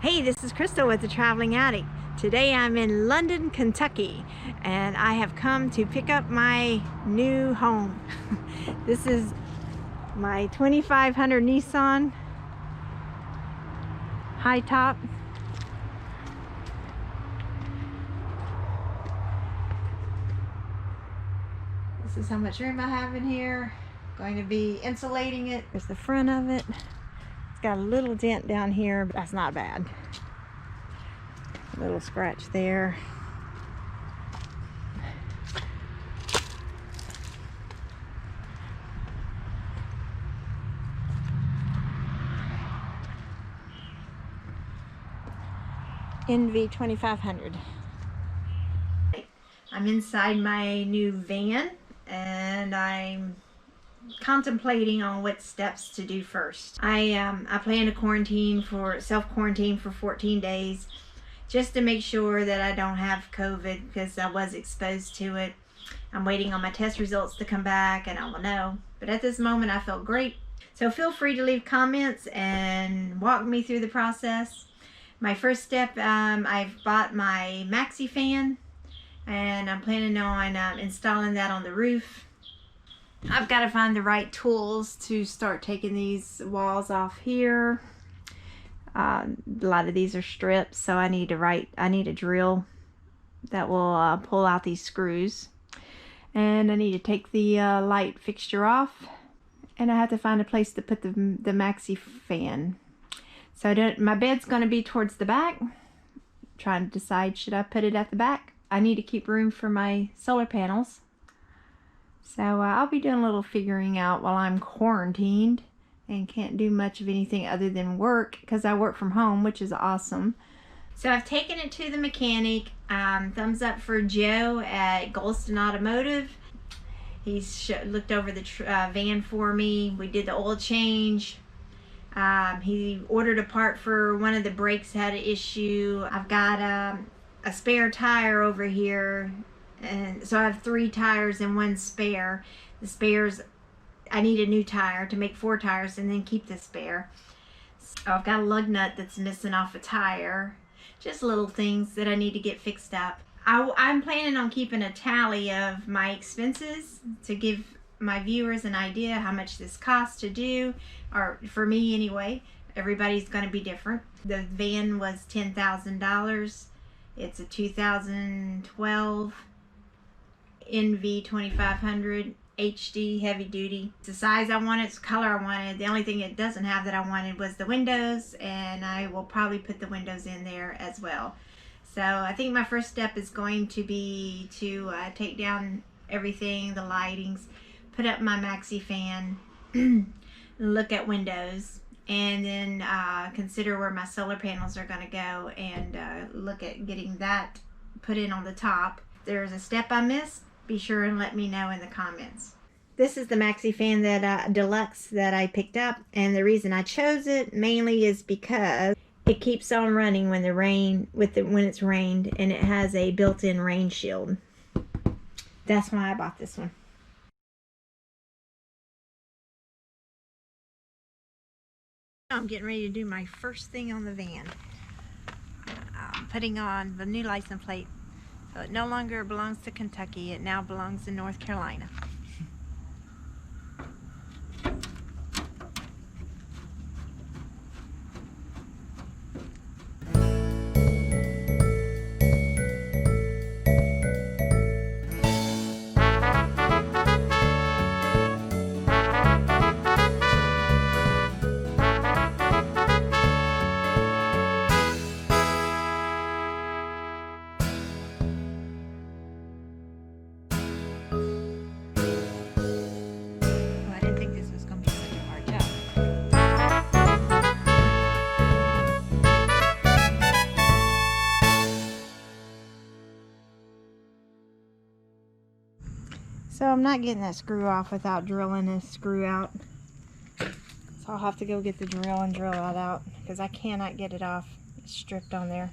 Hey, this is Crystal with the Traveling Addict. Today I'm in London, Kentucky, and I have come to pick up my new home. This is my 2500 Nissan high top. This is how much room I have in here. Going to be insulating it. There's the front of it. It's got a little dent down here, but that's not bad. A little scratch there. NV2500. I'm inside my new van and I'm contemplating on what steps to do first. I plan to self-quarantine for 14 days just to make sure that I don't have COVID, because I was exposed to it. I'm waiting on my test results to come back and I will know. But at this moment I felt great. So feel free to leave comments and walk me through the process. My first step, I've bought my maxi fan and I'm planning on installing that on the roof. I've got to find the right tools to start taking these walls off here. A lot of these are strips, so I need a drill that will pull out these screws, and I need to take the light fixture off, and I have to find a place to put the maxi fan. So my bed's going to be towards the back. I'm trying to decide, should I put it at the back? I need to keep room for my solar panels. So I'll be doing a little figuring out while I'm quarantined and can't do much of anything other than work, because I work from home, which is awesome. So I've taken it to the mechanic. Thumbs up for Joe at Golston Automotive. He's looked over the van for me. We did the oil change. He ordered a part for one of the brakes had an issue. I've got a spare tire over here, and so I have 3 tires and 1 spare. The spares, I need a new tire to make 4 tires and then keep the spare. So I've got a lug nut that's missing off a tire. Just little things that I need to get fixed up. I'm planning on keeping a tally of my expenses to give my viewers an idea how much this costs to do, or for me anyway. Everybody's going to be different. The van was $10,000. It's a 2012 NV2500 HD heavy duty. It's the size I wanted, it's the color I wanted. The only thing it doesn't have that I wanted was the windows, and I will probably put the windows in there as well. So I think my first step is going to be to take down everything, the lightings, put up my maxi fan, look at windows, and then consider where my solar panels are going to go, and look at getting that put in on the top. If there's a step I missed, be sure and let me know in the comments. This is the maxi fan that deluxe that I picked up, and the reason I chose it mainly is because it keeps on running when when it's rained, and it has a built-in rain shield. That's why I bought this one. I'm getting ready to do my first thing on the van. I'm putting on the new license plate. So it no longer belongs to Kentucky, it now belongs to North Carolina. So I'm not getting that screw off without drilling this screw out. So I'll have to go get the drill and drill that out, because I cannot get it off. It's stripped on there.